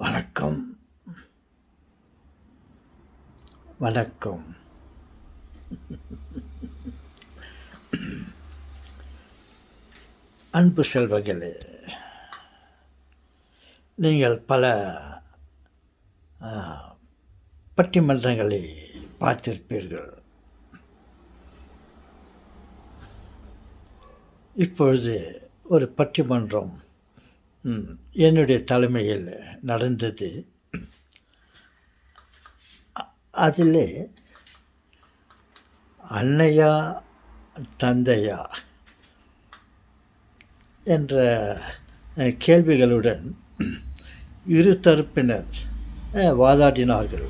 வணக்கம். வணக்கம். அன்பு செல்வங்களே, நீங்கள் பல பட்டிமன்றங்களை பார்த்திருப்பீர்கள். இப்பொழுது ஒரு பட்டிமன்றம் என்னுடைய தலைமையில் நடந்தது. அதிலே அன்னையா தந்தையா என்ற கேள்விகளுடன் இரு தரப்பினர் வாதாடினார்கள்.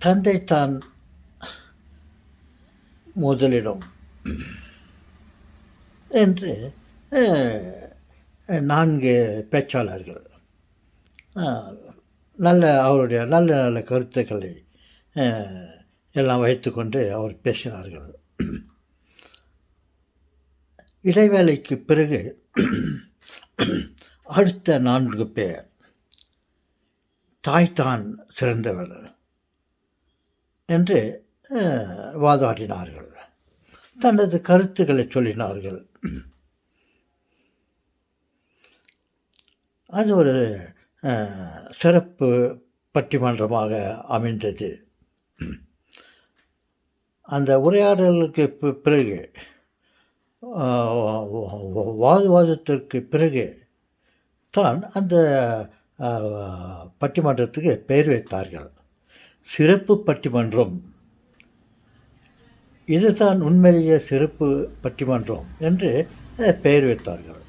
தந்தை தான் முதலிடம் என்று 4 பேச்சாளர்கள் அவருடைய நல்ல கருத்துக்களை எல்லாம் வைத்துக்கொண்டு அவர் பேசினார்கள். இடைவேளைக்கு பிறகு அடுத்த 4 பேர் தாய்தான் சிறந்தவர் என்று வாதாடினார்கள். தனது கருத்துக்களை சொல்லினார்கள். அது ஒரு சிறப்பு பட்டிமன்றமாக அமைந்தது. அந்த உரையாடலுக்கு பிறகு வாதத்திற்கு பிறகு தான் அந்த பட்டிமன்றத்துக்கு பெயர் வைத்தார்கள். சிறப்பு பட்டிமன்றம், இதுதான் உண்மையிலேயே சிறப்பு பட்டிமன்றம் என்று பெயர் வைத்தார்கள்.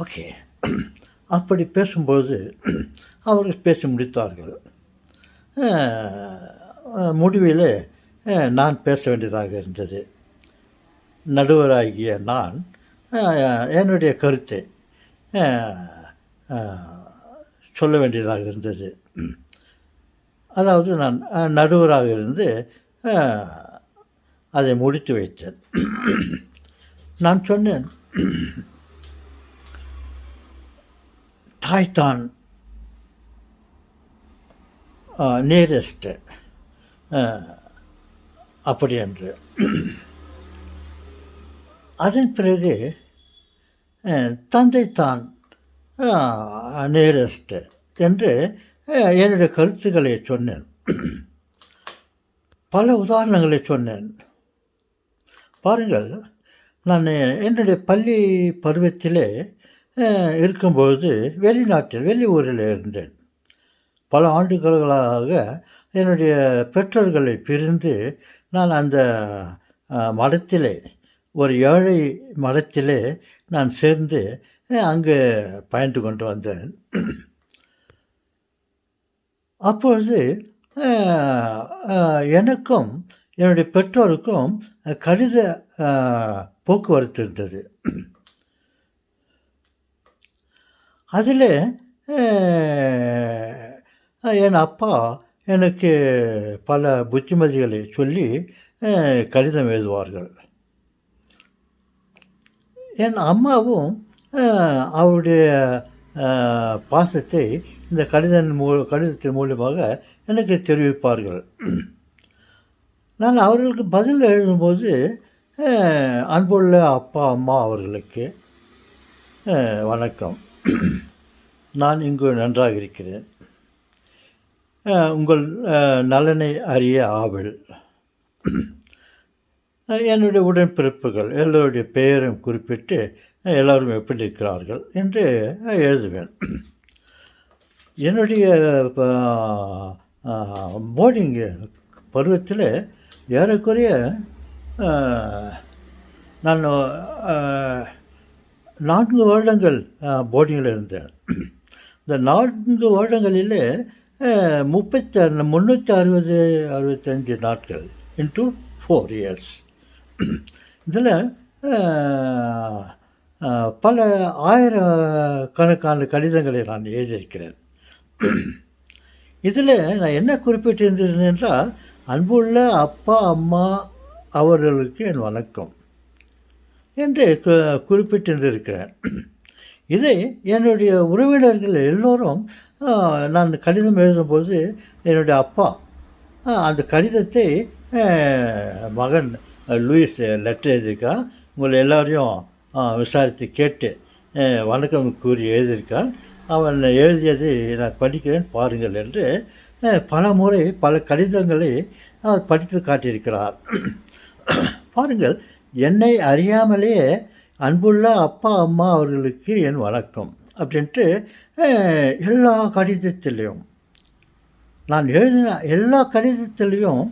ஓகே, அப்படி பேசும்போது அவர்கள் பேசி முடித்தார்கள். முடிவில் நான் பேச வேண்டியதாக இருந்தது. நடுவராகிய நான் என்னுடைய கருத்தை சொல்ல வேண்டியதாக இருந்தது. அதாவது நான் நடுவராக இருந்து அதை முடித்து வைத்தேன். நான் சொன்னேன், தாய்தான் நியரஸ்ட் அப்படி என்று. அதன் பிறகு தந்தைத்தான் நியரஸ்ட் என்று என்னுடைய கருத்துக்களை சொன்னேன். பல உதாரணங்களை சொன்னேன். பாருங்கள், நான் என்னுடைய பள்ளி பருவத்திலே இருக்கும்போது வெளியூரில் இருந்தேன். பல ஆண்டுகளாக என்னுடைய பெற்றோர்களை பிரிந்து நான் அந்த மடத்திலே, ஒரு ஏழை மடத்திலே நான் சேர்ந்து அங்கு பயந்து கொண்டு வந்தேன். அப்பொழுது எனக்கும் என்னுடைய பெற்றோருக்கும் கடித போக்குவரத்து இருந்தது. அதில் என் அப்பா எனக்கு பல புத்திமதிகளை சொல்லி கடிதம் எழுதுவார்கள். என் அம்மாவும் அவருடைய பாசத்தை இந்த கடிதத்தின் மூலமாக எனக்கு தெரிவிப்பார்கள். நான் அவர்களுக்கு பதில் எழுதும்போது, அன்புள்ள அப்பா அம்மா அவர்களுக்கு வணக்கம், நான் இங்கு நன்றாக இருக்கிறேன், உங்கள் நலனை அறிய ஆவல், என்னுடைய உடன்பிறப்புகள் எல்லோருடைய பெயரும் குறிப்பிட்டு எல்லோரும் எப்படி இருக்கிறார்கள் என்று எழுதுவேன். என்னுடைய போர்டிங் பருவத்தில் ஏறக்குறைய நான் 4 வருடங்கள் போர்டிங்கில் இருந்தேன். இந்த 4 வருடங்களில் 365 நாட்கள் இன்ட்டு 4 இயர்ஸ். இதில் பல ஆயிரக்கணக்கான கடிதங்களை நான் எழுதியிருக்கிறேன். இதில் நான் என்ன குறிப்பிட்டிருந்தேன் என்றால், அன்புள்ள அப்பா அம்மா அவர்களுக்கு என் வணக்கம் என்று குறிப்பிட்டிருந்திருக்கிறேன். இதை என்னுடைய உறவினர்கள் எல்லோரும் நான் கடிதம் எழுதும்போது என்னுடைய அப்பா அந்த கடிதத்தை மகன் லூயிஸ் லெட்டர் எழுதியிருக்கான். உங்களை எல்லோரையும் விசாரித்து கேட்டு வணக்கம் கூறி எழுதியிருக்கான். அவன் எழுதியதை நான் படிக்கிறேன் பாருங்கள் என்று பல முறை பல கடிதங்களை அவர் படித்து காட்டியிருக்கிறார். பாருங்கள், என்னை அறியாமலேயே அன்புள்ள அப்பா அம்மா அவர்களுக்கு என் வணக்கம் அப்படின்ட்டு எல்லா கடிதத்திலையும் நான் எழுதின எல்லா கடிதத்திலையும்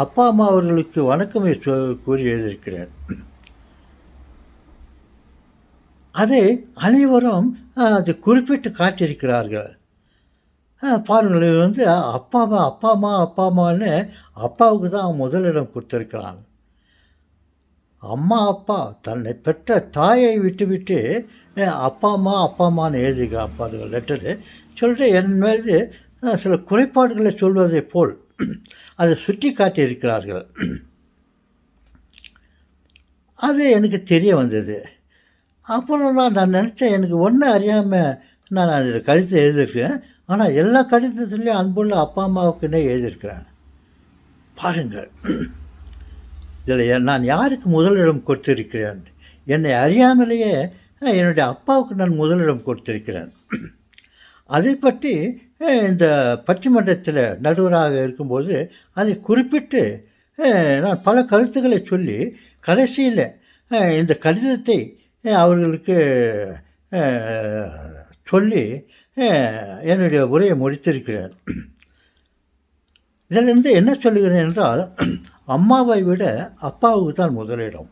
அப்பா அம்மா அவர்களுக்கு வணக்கமே கூறி எழுதியிருக்கிறேன். அதை அனைவரும் அது குறிப்பிட்டு காட்டியிருக்கிறார்கள். பாருங்கள், இது வந்து அப்பா அம்மான்னு அப்பாவுக்கு தான் முதலிடம் கொடுத்துருக்கிறான். அம்மா அப்பா தன்னை பெற்ற தாயை விட்டு அப்பா அம்மான்னு எழுதிக்கிறான் பாருங்கள் லெட்டரு. சொல்லிட்டு என் மீது சில குறைபாடுகளை சொல்வதை போல் அதை சுட்டி காட்டியிருக்கிறார்கள். அது எனக்கு தெரிய வந்தது. அப்புறம் தான் நான் நினச்சேன், எனக்கு ஒன்றும் அறியாமல் நான் அதில் கடிதத்தை எழுதியிருக்கேன். ஆனால் எல்லா கடிதத்துலேயும் அன்புள்ள அப்பா அம்மாவுக்குன்னே எழுதியிருக்கிறேன். பாருங்கள், இதில் நான் யாருக்கு முதலிடம் கொடுத்திருக்கிறேன்? என்னை அறியாமலேயே என்னுடைய அப்பாவுக்கு நான் முதலிடம் கொடுத்திருக்கிறேன். அதை பற்றி இந்த பட்டிமன்றத்தில் நடுவராக இருக்கும்போது அதை குறிப்பிட்டு நான் பல கருத்துக்களை சொல்லி கடைசியில் இந்த கடிதத்தை அவர்களுக்கு சொல்லி என்னுடைய உரையை முடித்திருக்கிறேன். இதிலிருந்து என்ன சொல்லுகிறேன் என்றால், அம்மாவை விட அப்பாவுக்கு தான் முதலிடம்.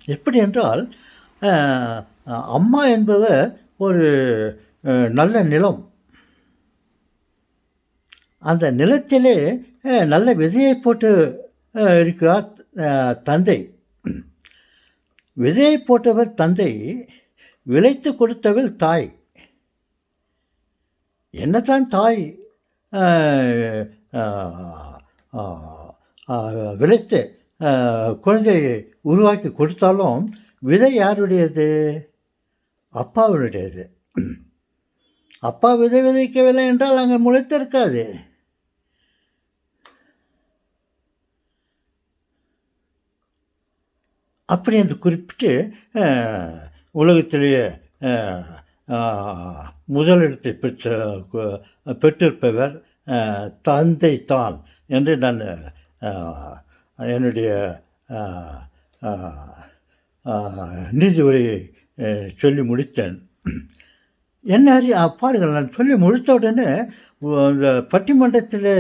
எப்படி என்றால், அம்மா என்பவர் ஒரு நல்ல நிலம். அந்த நிலத்திலே நல்ல விதையை போட்டு இருக்கிறார் தந்தை. விதையை போட்டவர் தந்தை, விளைத்து கொடுத்தவள் தாய். என்னதான் தாய் விளைத்து குழந்தையை உருவாக்கி கொடுத்தாலும் விதை யாருடையது? அப்பாவுடையது. அப்பா விதை விதைக்கவில்லை என்றால் அங்கே முளைத்திருக்காது. அப்படி என்று குறிப்பிட்டு உலகத்திலேயே முதலிடத்தை பெற்றிருப்பவர் தந்தை தான் என்று நான் என்னுடைய நீதி உரையை சொல்லி முடித்தேன். என்ன பாருங்கள், நான் சொல்லி முடித்த உடனே இந்த பட்டிமன்றத்தில்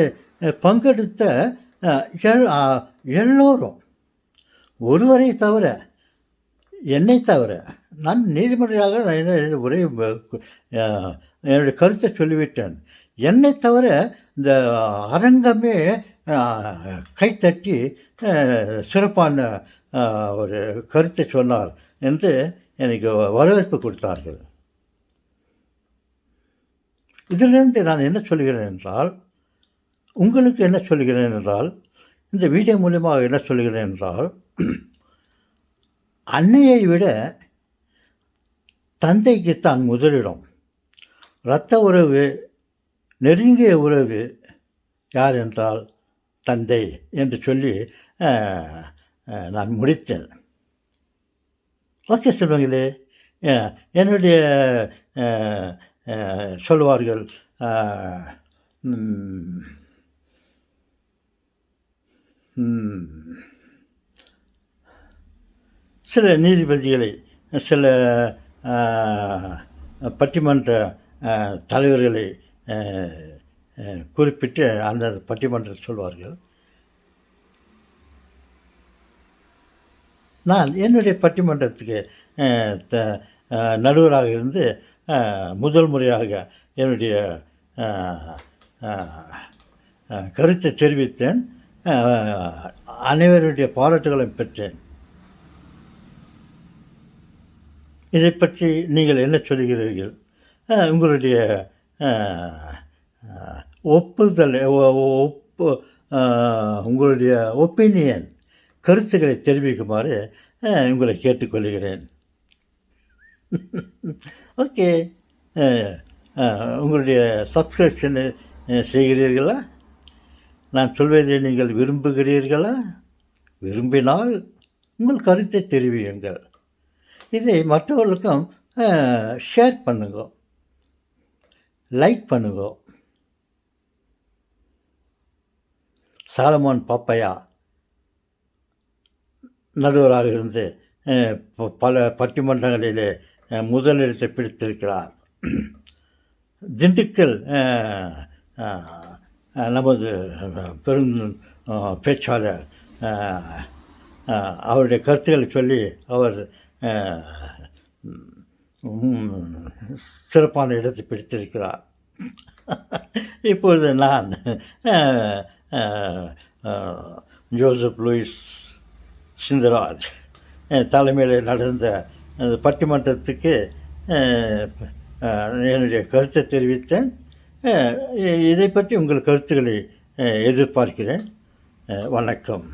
பங்கெடுத்த எல்லோரும் ஒருவரை தவிர, என்னை தவிர, நான் நீதிமன்றையாக உரை என்னுடைய கருத்தை சொல்லிவிட்டேன். என்னை தவிர இந்த அரங்கமே கைத்தட்டி சிறப்பான ஒரு கருத்தை சொன்னார் என்று எனக்கு வரவேற்பு கொடுத்தார்கள். இதிலிருந்து நான் என்ன சொல்கிறேன் என்றால், உங்களுக்கு என்ன சொல்கிறேன் என்றால், இந்த வீடியோ மூலமாக என்ன சொல்கிறேன் என்றால், அன்னையை விட தந்தைக்குத்தான் முதலிடம். இரத்த உறவு, நெருங்கிய உறவு யார் என்றால் தந்தை என்று சொல்லி நான் முடித்தேன். ஓகே செல்வங்களே, என்னுடைய சொல்வார்கள் சில நீதிபதிகளை, சில பட்டிமன்ற தலைவர்களை குறிப்பிட்டு அந்த பட்டிமன்றத்தில் சொல்வார்கள். நான் என்னுடைய பட்டிமன்றத்துக்கு நடுவராக இருந்து முதல் முறையாக என்னுடைய கருத்தை தெரிவித்தேன். அனைவருடைய பாராட்டுகளை பெற்றேன். இதை பற்றி நீங்கள் என்ன சொல்கிறீர்கள்? உங்களுடைய ஒப்புதல் ஒப்பு உங்களுடைய ஒப்பீனியன் கருத்துக்களை தெரிவிக்குமாறு உங்களை கேட்டுக்கொள்கிறேன். ஓகே. உங்களுடைய சப்ஸ்கிரிப்ஷன் செய்கிறீர்களா? நான் சொல்வதை நீங்கள் விரும்புகிறீர்களா? விரும்பினால் உங்கள் கருத்தை தெரிவியுங்கள். இதை மற்றவர்களுக்கும் ஷேர் பண்ணுங்க, லைக் பண்ணுங்க. சாலமோன் பாப்பையா நடுவராக இருந்து பல பட்டிமன்றங்களிலே முதலிடத்தை பிடித்திருக்கிறார். திண்டுக்கல் நமது பெரும் பேச்சாளர் அவருடைய கருத்துக்களை சொல்லி அவர் சிறப்பான இடத்தை பிடித்திருக்கிறார். இப்பொழுது நான் ஜோசப் லூயிஸ் சிந்தராஜ் தலைமையில் நடந்த பட்டிமன்றத்துக்கு என்னுடைய கருத்தை தெரிவித்தேன். இதை பற்றி உங்கள் கருத்துக்களை எதிர்பார்க்கிறேன். வணக்கம்.